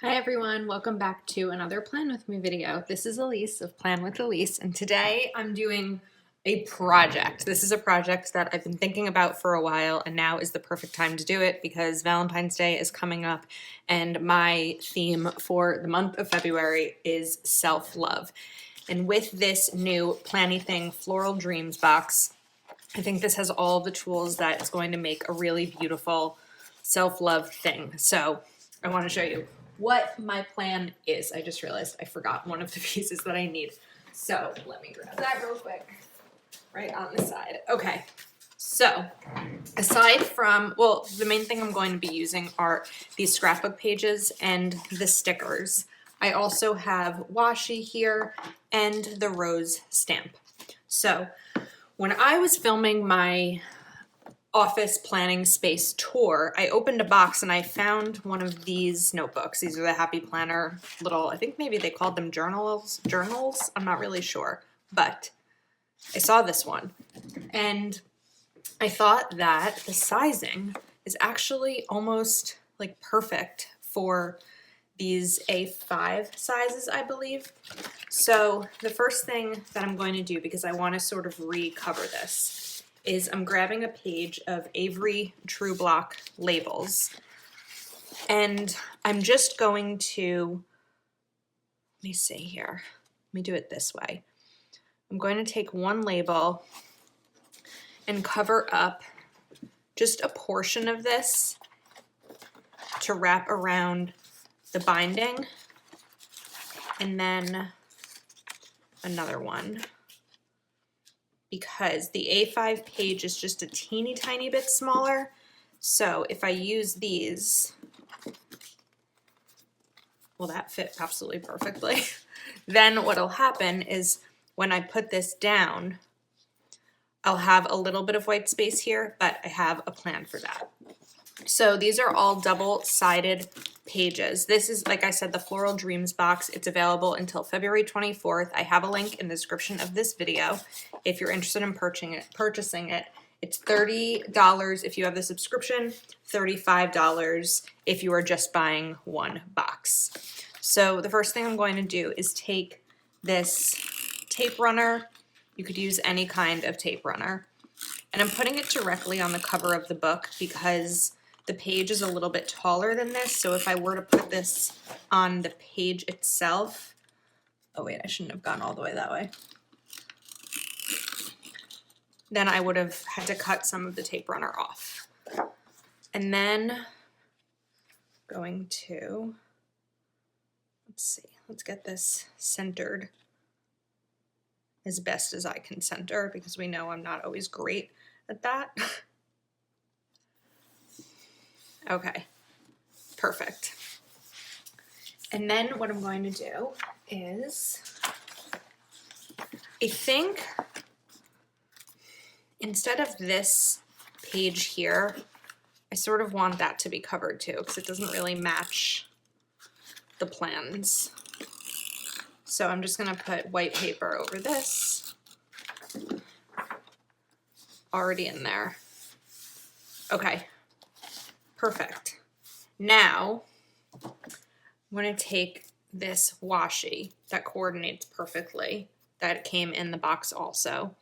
Hi everyone, welcome back to another Plan With Me video. This is Elise of Plan with Elise, and today I'm doing a project. This is a project that I've been thinking about for a while, and now is the perfect time to do it because Valentine's Day is coming up, and my theme for the month of February is self-love. And with this new Planything Floral Dreams box, I think this has all the tools that is going to make a really beautiful self-love thing. So I want to show you what my plan is. I just realized I forgot one of the pieces that I need. So let me grab that real quick, right on the side. Okay, so aside from, well, the main thing I'm going to be using are these scrapbook pages and the stickers. I also have washi here and the rose stamp. So when I was filming my office planning space tour, I opened a box and I found one of these notebooks. These are the Happy Planner little, I think maybe they called them journals. I'm not really sure, but I saw this one and I thought that the sizing is actually almost like perfect for these A5 sizes, I believe. So the first thing that I'm going to do, because I want to sort of recover this, is I'm grabbing a page of Avery True Block labels, and I'm just going to, let me see here, let me do it this way. I'm going to take one label and cover up just a portion of this to wrap around the binding, and then another one, because the A5 page is just a teeny tiny bit smaller. So if I use these, well, that fit absolutely perfectly. Then what'll happen is when I put this down, I'll have a little bit of white space here, but I have a plan for that. So these are all double-sided pages. This is, like I said, the Floral Dreams box. It's available until February 24th. I have a link in the description of this video if you're interested in purchasing it. It's $30 if you have the subscription, $35 if you are just buying one box. So the first thing I'm going to do is take this tape runner. You could use any kind of tape runner. And I'm putting it directly on the cover of the book because the page is a little bit taller than this, so if I were to put this on the page itself, oh wait, I shouldn't have gone all the way that way, then I would have had to cut some of the tape runner off. And then going to, let's see, let's get this centered as best as I can center, because we know I'm not always great at that. Okay, perfect. And then what I'm going to do is, I think instead of this page here, I sort of want that to be covered too, because it doesn't really match the plans. So I'm just gonna put white paper over this, already in there. Okay. Perfect. Now, I'm going to take this washi that coordinates perfectly, that came in the box also,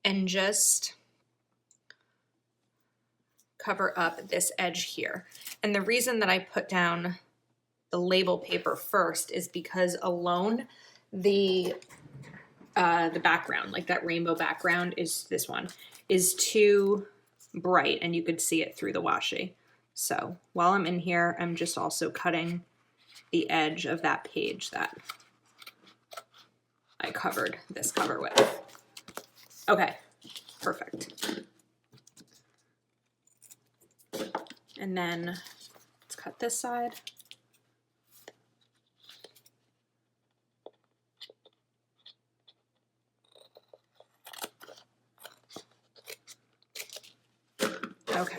and just cover up this edge here. And the reason that I put down the label paper first is because alone the background, like that rainbow background, is this one, is too bright and you could see it through the washi. So while I'm in here, I'm just also cutting the edge of that page that I covered this cover with. Okay, perfect. And then let's cut this side. Okay.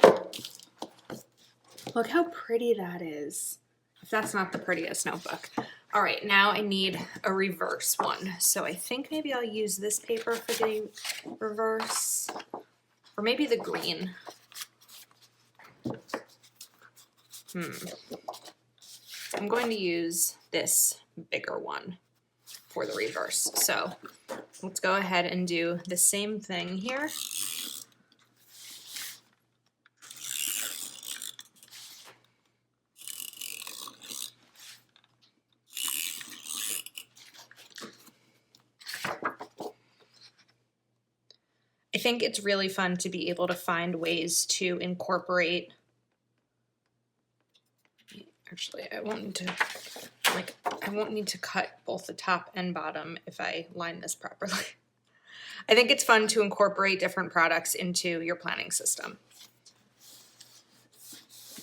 Look how pretty that is. If that's not the prettiest notebook. All right, now I need a reverse one. So I think maybe I'll use this paper for the reverse, or maybe the green. I'm I'm going to use this bigger one for the reverse. So let's go ahead and do the same thing here. I think it's really fun to be able to find ways to incorporate. Actually, I won't need to cut both the top and bottom if I line this properly. I think it's fun to incorporate different products into your planning system.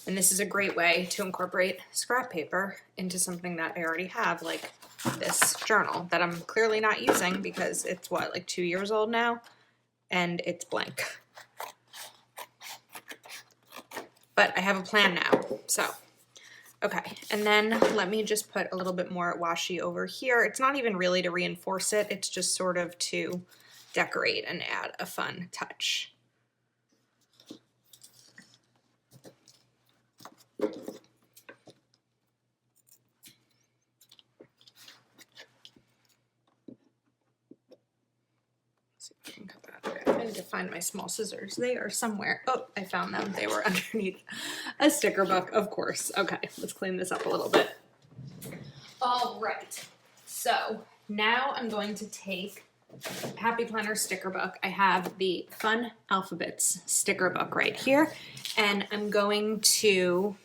And this is a great way to incorporate scrap paper into something that I already have, like this journal that I'm clearly not using because it's what, like 2 years old now, and it's blank. But I have a plan now, so. Okay, and then let me just put a little bit more washi over here. It's not even really to reinforce it, it's just sort of to decorate and add a fun touch. I need to find my small scissors. They are somewhere. Oh, I found them. They were underneath a sticker book, of course. Okay, let's clean this up a little bit. All right, so now I'm going to take Happy Planner sticker book. I have the Fun Alphabets sticker book right here, and I'm going to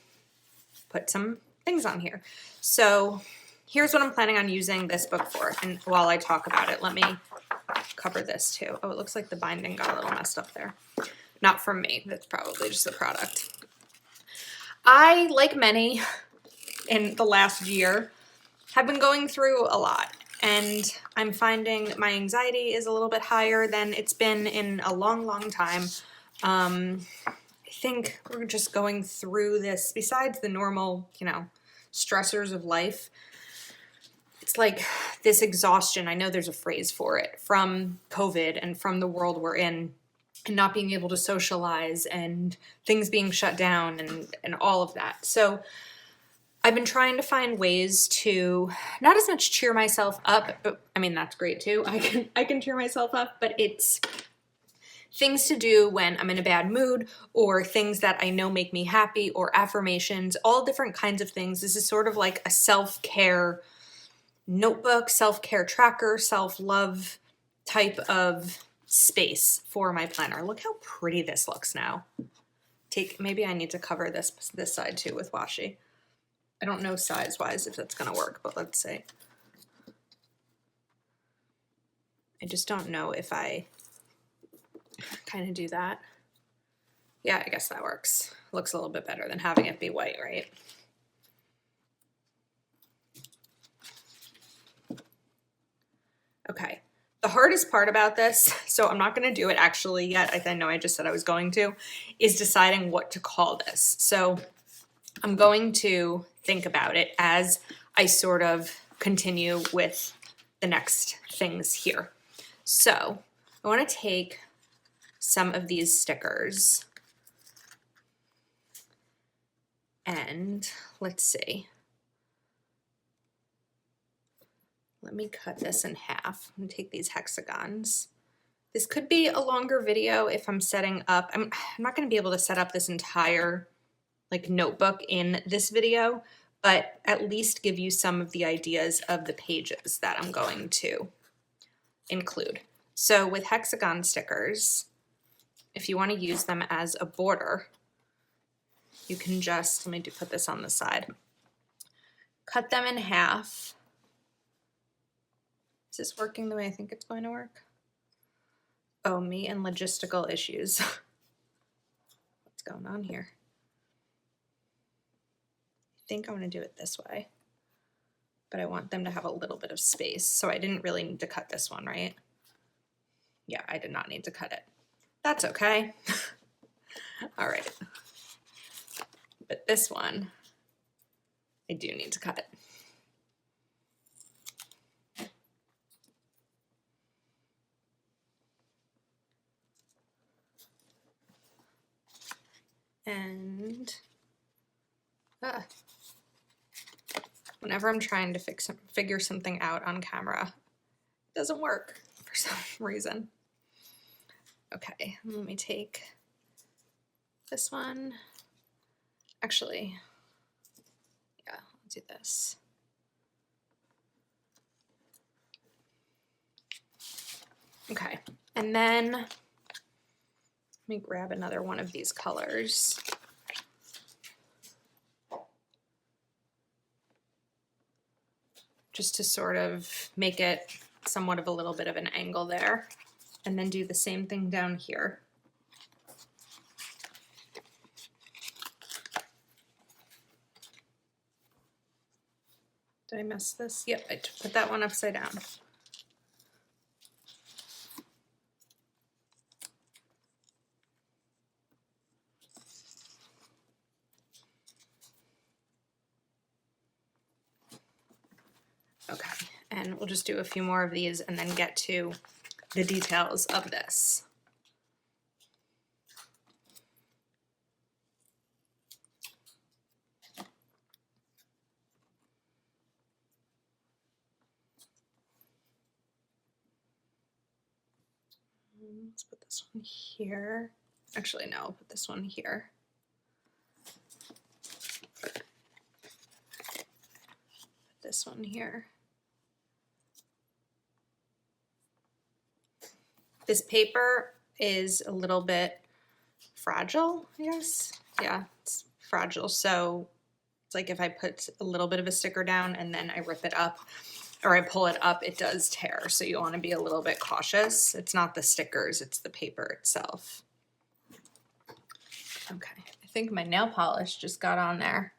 put some things on here. So here's what I'm planning on using this book for, and while I talk about it, let me cover this too. Oh, it looks like the binding got a little messed up there. Not from me, that's probably just the product. I, like many in the last year, have been going through a lot, and I'm finding my anxiety is a little bit higher than it's been in a long, long time. I think we're just going through this, besides the normal, stressors of life. It's like this exhaustion, I know there's a phrase for it, from COVID and from the world we're in, and not being able to socialize and things being shut down and all of that. So I've been trying to find ways to not as much cheer myself up, but I mean, that's great too. I can cheer myself up, but it's things to do when I'm in a bad mood, or things that I know make me happy, or affirmations, all different kinds of things. This is sort of like a self-care notebook, self-care tracker, self-love type of space for my planner. Look how pretty this looks now. Maybe I need to cover this side too with washi. I don't know size-wise if that's gonna work, but let's see. I just don't know if I kind of do that. Yeah, I guess that works. Looks a little bit better than having it be white, right? Okay, the hardest part about this, so I'm not going to do it actually yet, I know I just said I was going to, is deciding what to call this. So I'm going to think about it as I sort of continue with the next things here. So I want to take some of these stickers and let's see. Let me cut this in half and take these hexagons. This could be a longer video if I'm setting up. I'm not going to be able to set up this entire notebook in this video, but at least give you some of the ideas of the pages that I'm going to include. So with hexagon stickers, if you want to use them as a border, you can just, let me put this on the side, cut them in half. Is this working the way I think it's going to work? Oh, me and logistical issues. What's going on here? I think I want to do it this way, but I want them to have a little bit of space. So I didn't really need to cut this one, right? Yeah, I did not need to cut it. That's okay. All right. But this one, I do need to cut it. And Whenever I'm trying to figure something out on camera, it doesn't work for some reason. Okay, let me take this one. Actually, yeah, I'll do this. Okay, and then let me grab another one of these colors. Just to sort of make it somewhat of a little bit of an angle there. And then do the same thing down here. Did I miss this? Yep, I put that one upside down. Okay, and we'll just do a few more of these and then get to the details of this. Let's put this one here. Actually, no, I'll put this one here. Put this one here. This paper is a little bit fragile, I guess. Yeah, it's fragile. So it's like if I put a little bit of a sticker down and then I rip it up or I pull it up, it does tear. So you want to be a little bit cautious. It's not the stickers, it's the paper itself. Okay, I think my nail polish just got on there.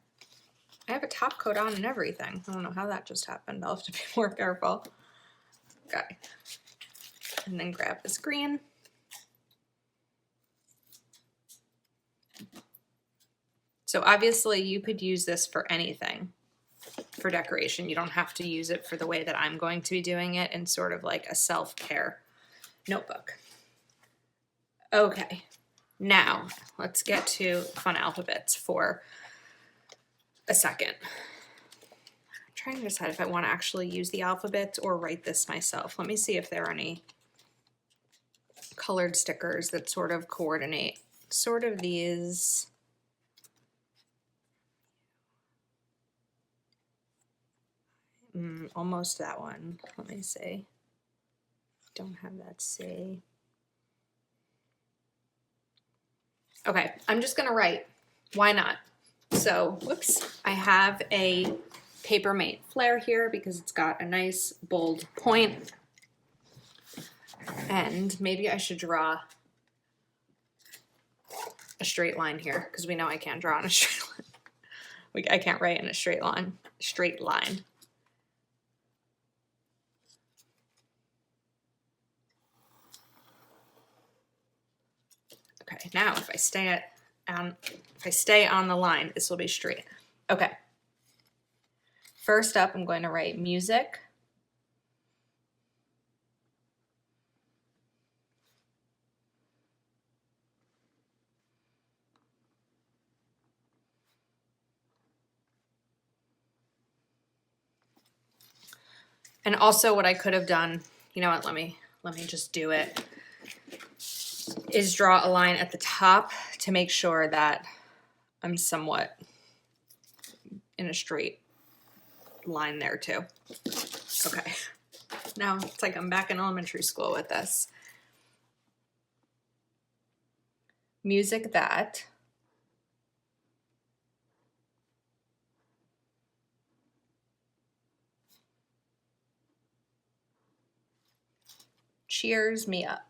I have a top coat on and everything. I don't know how that just happened. I'll have to be more careful. Okay. And then grab this green. So obviously you could use this for anything for decoration. You don't have to use it for the way that I'm going to be doing it in sort of like a self-care notebook. Okay, now let's get to fun alphabets for a second. I'm trying to decide if I want to actually use the alphabets or write this myself. Let me see if there are any colored stickers that sort of coordinate. Sort of these. Almost that one. Let me see. Don't have that C. Okay, I'm just gonna write. Why not? So, whoops. I have a Paper Mate flare here because it's got a nice bold point. And maybe I should draw a straight line here because we know I can't draw on a straight line. I can't write in a straight line. Okay, now if I stay on the line, this will be straight. Okay. First up, I'm going to write music. And also what I could have done, you know what, let me just do it, is draw a line at the top to make sure that I'm somewhat in a straight line there too. Okay, now it's like I'm back in elementary school with this. Music that cheers me up.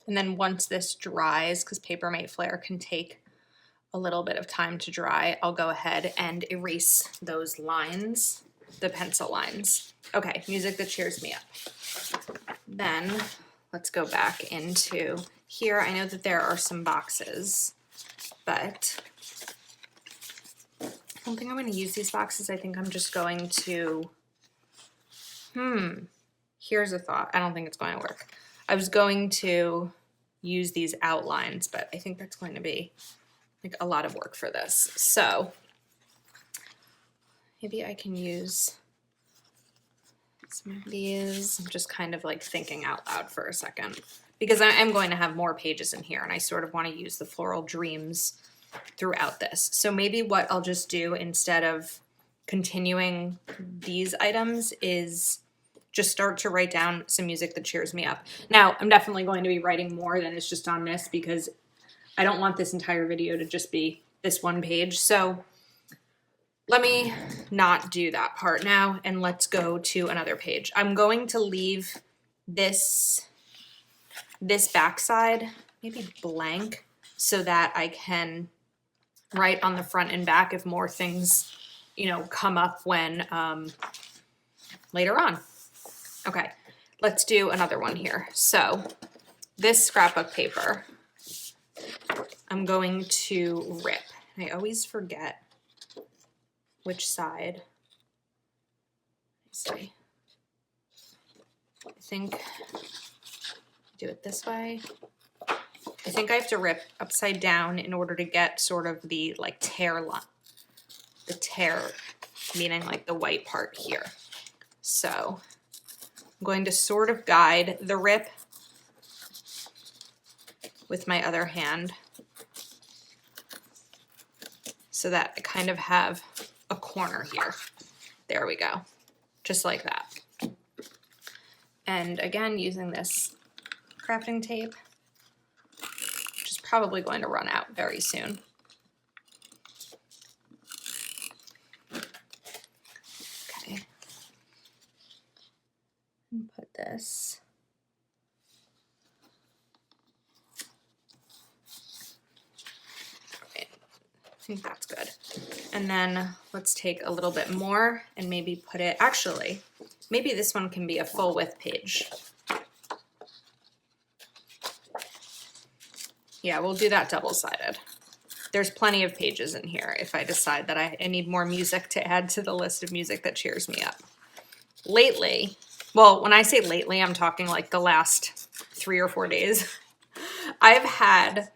And then once this dries, because Paper Mate Flare can take a little bit of time to dry, I'll go ahead and erase those lines, the pencil lines. Okay, music that cheers me up. Then let's go back into here. I know that there are some boxes, but I don't think I'm going to use these boxes. I think I'm just going to, here's a thought. I don't think it's going to work. I was going to use these outlines, but I think that's going to be like a lot of work for this. So maybe I can use some of these. I'm just kind of like thinking out loud for a second because I am going to have more pages in here and I sort of want to use the floral dreams throughout this. So maybe what I'll just do instead of continuing these items is just start to write down some music that cheers me up. Now, I'm definitely going to be writing more than is just on this because I don't want this entire video to just be this one page. So let me not do that part now and let's go to another page. I'm going to leave this backside maybe blank so that I can write on the front and back if more things, you know, come up when later on. Okay, let's do another one here. So this scrapbook paper, I'm going to rip. I always forget which side. Let's see. I think do it this way. I think I have to rip upside down in order to get sort of the like tear line. The tear, meaning like the white part here. So I'm going to sort of guide the rip with my other hand so that I kind of have a corner here. There we go. Just like that. And again, using this crafting tape, which is probably going to run out very soon. Okay. And put this. Okay. I think that's good. And then let's take a little bit more and maybe put it, actually, maybe this one can be a full width page. Yeah, we'll do that double-sided. There's plenty of pages in here if I decide that I need more music to add to the list of music that cheers me up. Lately, well, when I say lately, I'm talking like the last 3 or 4 days, I've had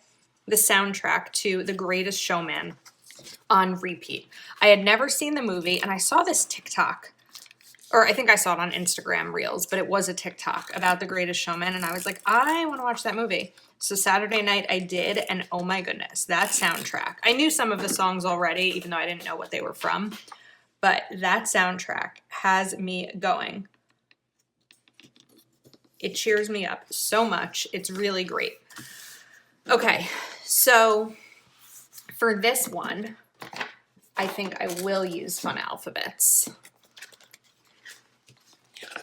the soundtrack to The Greatest Showman on repeat. I had never seen the movie and I saw this TikTok, or I think I saw it on Instagram Reels, but it was a TikTok about The Greatest Showman and I was like, I want to watch that movie. So Saturday night I did, and oh my goodness, that soundtrack. I knew some of the songs already, even though I didn't know what they were from, but that soundtrack has me going. It cheers me up so much. It's really great. Okay, so for this one, I think I will use fun alphabets.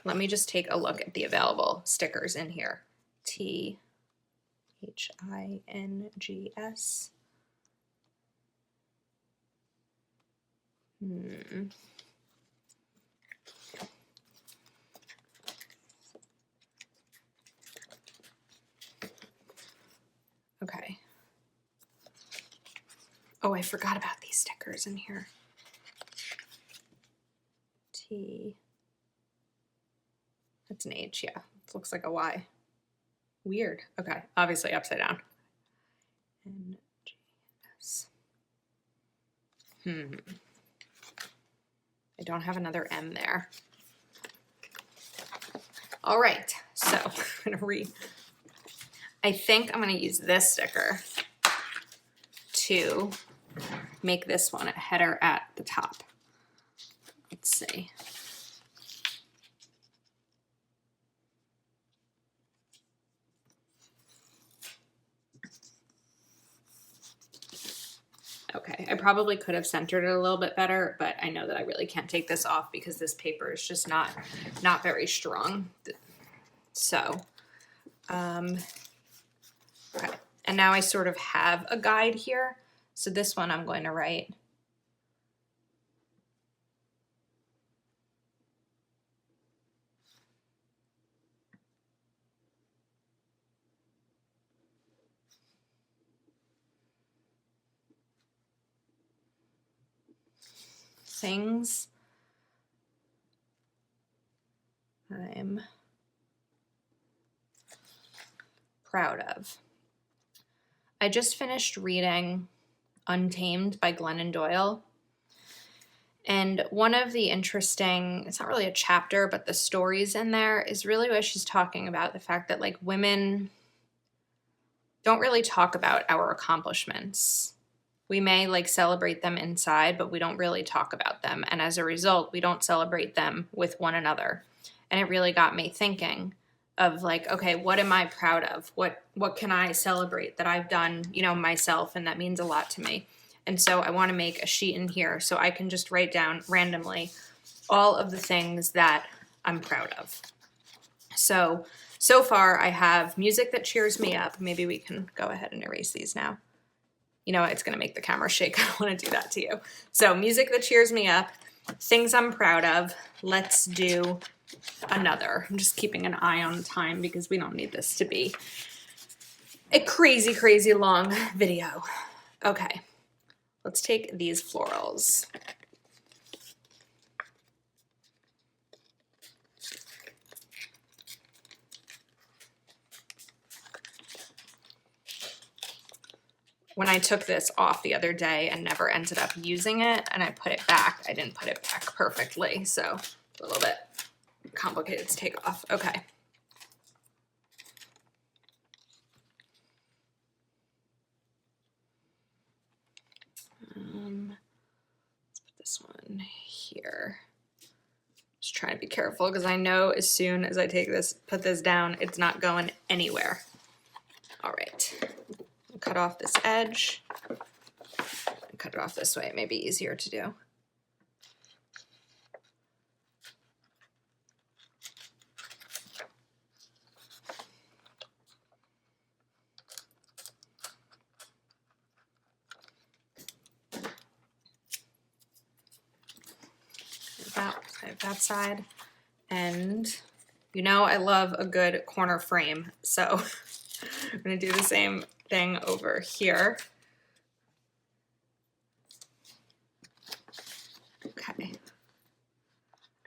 Let me just take a look at the available stickers in here. THINGS. Okay. Oh, I forgot about these stickers in here. That's an H, yeah. It looks like a Y. Weird. Okay, obviously upside down. NGS. I don't have another M there. All right, so I'm gonna read. I think I'm gonna use this sticker to make this one a header at the top. Let's see. Okay, I probably could have centered it a little bit better, but I know that I really can't take this off because this paper is just not very strong. So, okay. And now I sort of have a guide here. So this one I'm going to write things I'm proud of. I just finished reading Untamed by Glennon Doyle. And one of the interesting, it's not really a chapter, but the stories in there is really where she's talking about the fact that like women don't really talk about our accomplishments. We may like celebrate them inside, but we don't really talk about them. And as a result, we don't celebrate them with one another. And it really got me thinking of like, okay, what am I proud of? What can I celebrate that I've done, you know, myself, and that means a lot to me. And so I want to make a sheet in here so I can just write down randomly all of the things that I'm proud of. So far I have music that cheers me up. Maybe we can go ahead and erase these now. You know what? It's going to make the camera shake. I don't want to do that to you. So music that cheers me up, things I'm proud of. Let's do another. I'm just keeping an eye on time because we don't need this to be a crazy, crazy long video. Okay, let's take these florals. When I took this off the other day and never ended up using it and I put it back, I didn't put it back perfectly, so a little bit complicated to take off. Okay. Let's put this one here. Just trying to be careful because I know as soon as I put this down, it's not going anywhere. All right. Cut off this edge. Cut it off this way. It may be easier to do. I have that side. And you know I love a good corner frame, so I'm going to do the same thing over here. Okay.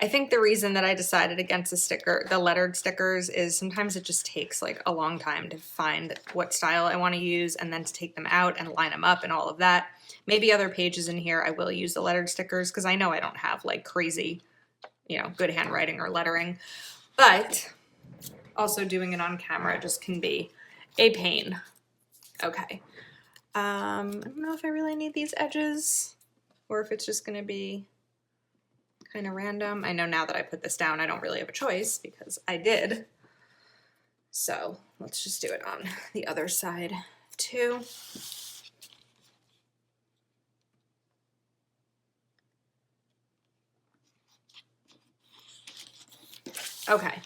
I think the reason that I decided against the lettered stickers is sometimes it just takes like a long time to find what style I want to use and then to take them out and line them up and all of that. Maybe other pages in here I will use the lettered stickers because I know I don't have like crazy, you know, good handwriting or lettering, but also doing it on camera just can be a pain. Okay. I don't know if I really need these edges or if it's just going to be kind of random. I know now that I put this down, I don't really have a choice because I did. So let's just do it on the other side too. Okay.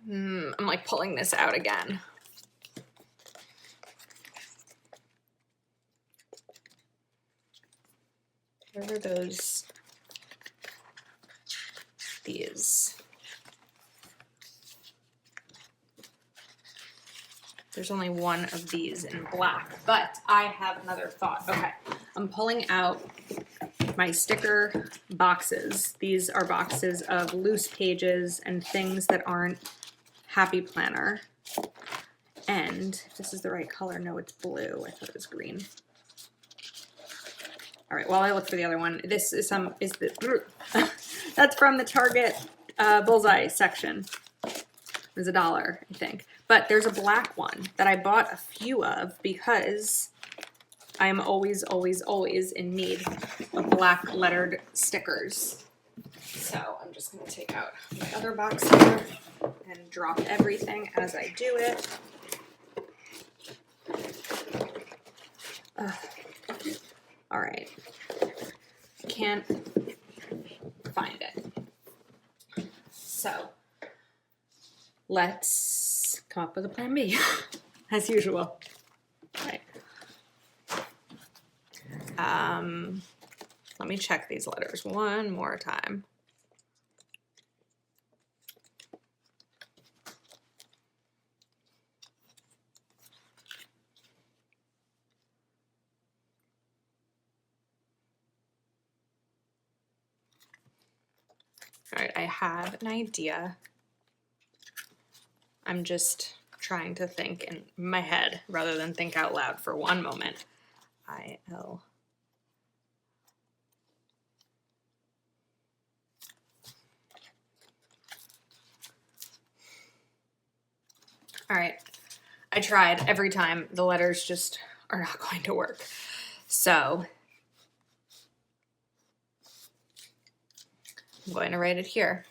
I'm like pulling this out again. Where were those? These. There's only one of these in black, but I have another thought. Okay, I'm pulling out my sticker boxes. These are boxes of loose pages and things that aren't Happy Planner. And if this is the right color, no, it's blue. I thought it was green. All right, while I look for the other one, this is that's from the Target Bullseye section. It was $1, I think. But there's a black one that I bought a few of because I am always, always, always in need of black lettered stickers. So I'm just gonna take out my other box here and drop everything as I do it. All right, can't find it. So let's come up with a plan B, as usual. Okay. Let me check these letters one more time. I have an idea. I'm just trying to think in my head rather than think out loud for one moment. I-L. All right, I tried every time. The letters just are not going to work. So I'm going to write it here.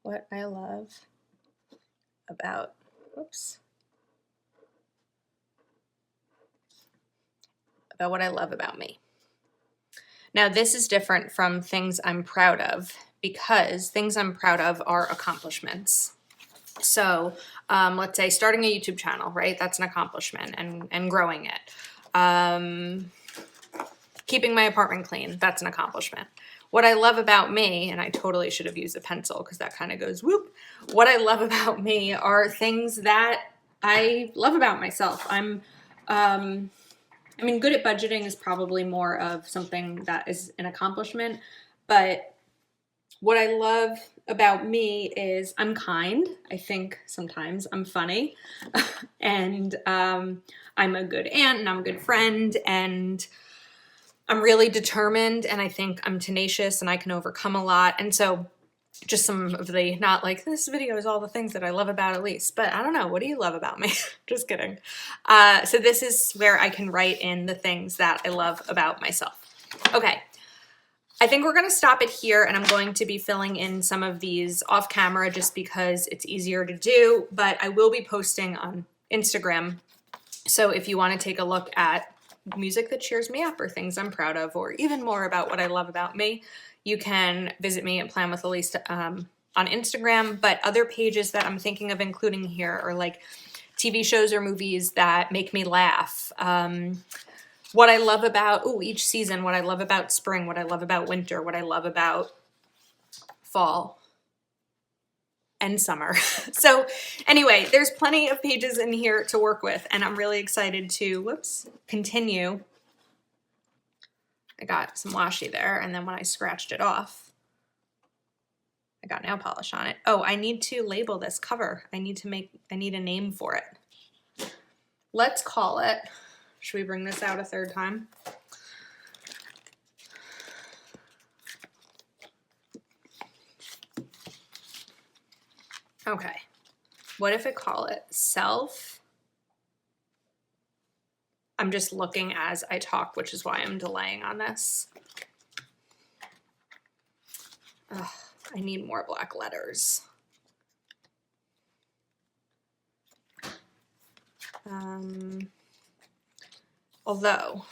What I love about, about what I love about me. Now this is different from things I'm proud of, because things I'm proud of are accomplishments. So let's say starting a YouTube channel, right? That's an accomplishment, and growing it. Keeping my apartment clean, that's an accomplishment. What I love about me, and I totally should have used a pencil because that kind of goes whoop. What I love about me are things that I love about myself. I mean, good at budgeting is probably more of something that is an accomplishment, but what I love about me is I'm kind. I think sometimes I'm funny, and I'm a good aunt, and I'm a good friend, and I'm really determined, and I think I'm tenacious, and I can overcome a lot. And so just some of the, not like this video is all the things that I love about Elise, but I don't know, what do you love about me? Just kidding. So this is where I can write in the things that I love about myself. Okay, I think we're gonna stop it here, and I'm going to be filling in some of these off camera just because it's easier to do, but I will be posting on Instagram. So if you wanna take a look at music that cheers me up or things I'm proud of, or even more about what I love about me, you can visit me at Plan with Elise on Instagram. But other pages that I'm thinking of including here are like TV shows or movies that make me laugh. What I love about each season, what I love about spring, what I love about winter, what I love about fall and summer. So anyway, there's plenty of pages in here to work with, and I'm really excited to, continue. I got some washi there, and then when I scratched it off, I got nail polish on it. Oh, I need to label this cover. I need a name for it. Let's call it, should we bring this out a third time? Okay, what if I call it self? I'm just looking as I talk, which is why I'm delaying on this. Ugh, I need more black letters. Although,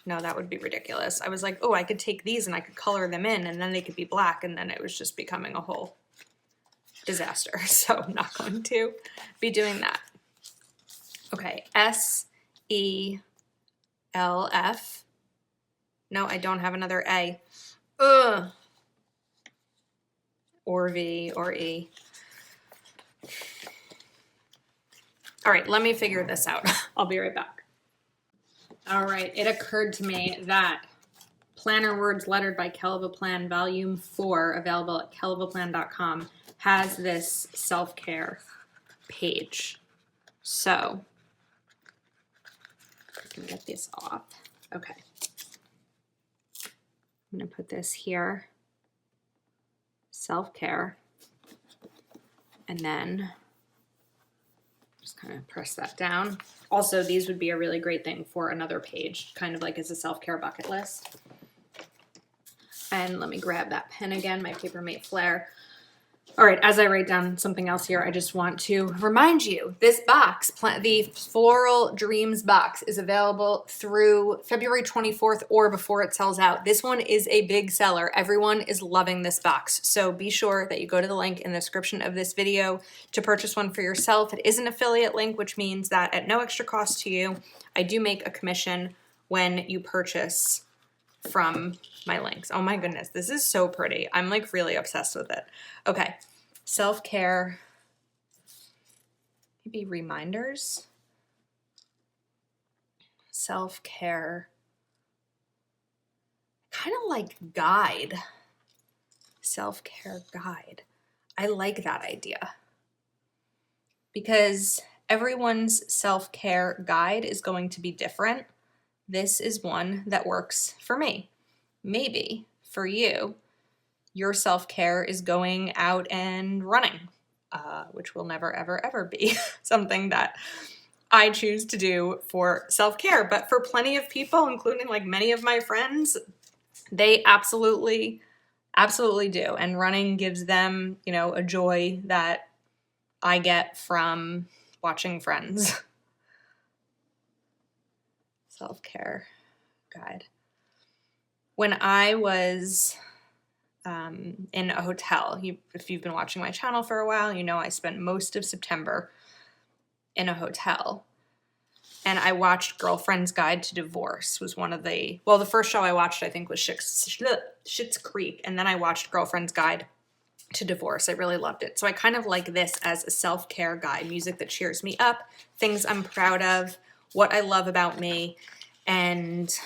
no, that would be ridiculous. I was like, oh, I could take these and I could color them in, and then they could be black, and then it was just becoming a whole disaster. So I'm not going to be doing that. Okay, S-E-L-F. No, I don't have another A. Ugh. Or V or E. All right, let me figure this out. I'll be right back. All right, it occurred to me that Planner Words Lettered by Kelva Plan Volume 4, available at kelvaplan.com, has this self-care page. So, I can get this off. Okay. I'm gonna put this here, self-care, and then just kind of press that down. Also, these would be a really great thing for another page, kind of like as a self-care bucket list. And let me grab that pen again, my Paper Mate Flare. All right, as I write down something else here, I just want to remind you, this box, the Floral Dreams box, is available through February 24th or before it sells out. This one is a big seller. Everyone is loving this box. So be sure that you go to the link in the description of this video to purchase one for yourself. It is an affiliate link, which means that at no extra cost to you, I do make a commission when you purchase from my links. Oh my goodness, this is so pretty. I'm like really obsessed with it. Okay, self-care, maybe reminders, self-care, kind of like guide, self-care guide. I like that idea because everyone's self-care guide is going to be different. This is one that works for me. Maybe for you, your self-care is going out and running, which will never, ever, ever be something that I choose to do for self-care. But for plenty of people, including like many of my friends, they absolutely, absolutely do. And running gives them, you know, a joy that I get from watching Friends. Self-care guide. When I was in a hotel, if you've been watching my channel for a while, you know I spent most of September in a hotel. And I watched Girlfriend's Guide to Divorce, was one of the, well, the first show I watched I think was Schitt's Creek, and then I watched Girlfriend's Guide to Divorce. I really loved it. So I kind of like this as a self-care guide, music that cheers me up, things I'm proud of, what I love about me, and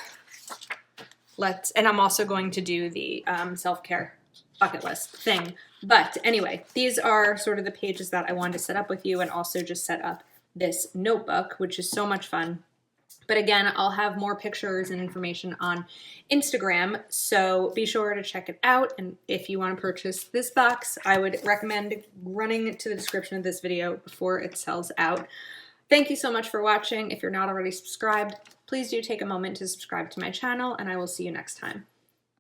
I'm also going to do the self-care bucket list thing. But anyway, these are sort of the pages that I wanted to set up with you and also just set up this notebook, which is so much fun. But again, I'll have more pictures and information on Instagram, so be sure to check it out. And if you want to purchase this box, I would recommend running to the description of this video before it sells out. Thank you so much for watching. If you're not already subscribed, please do take a moment to subscribe to my channel, and I will see you next time.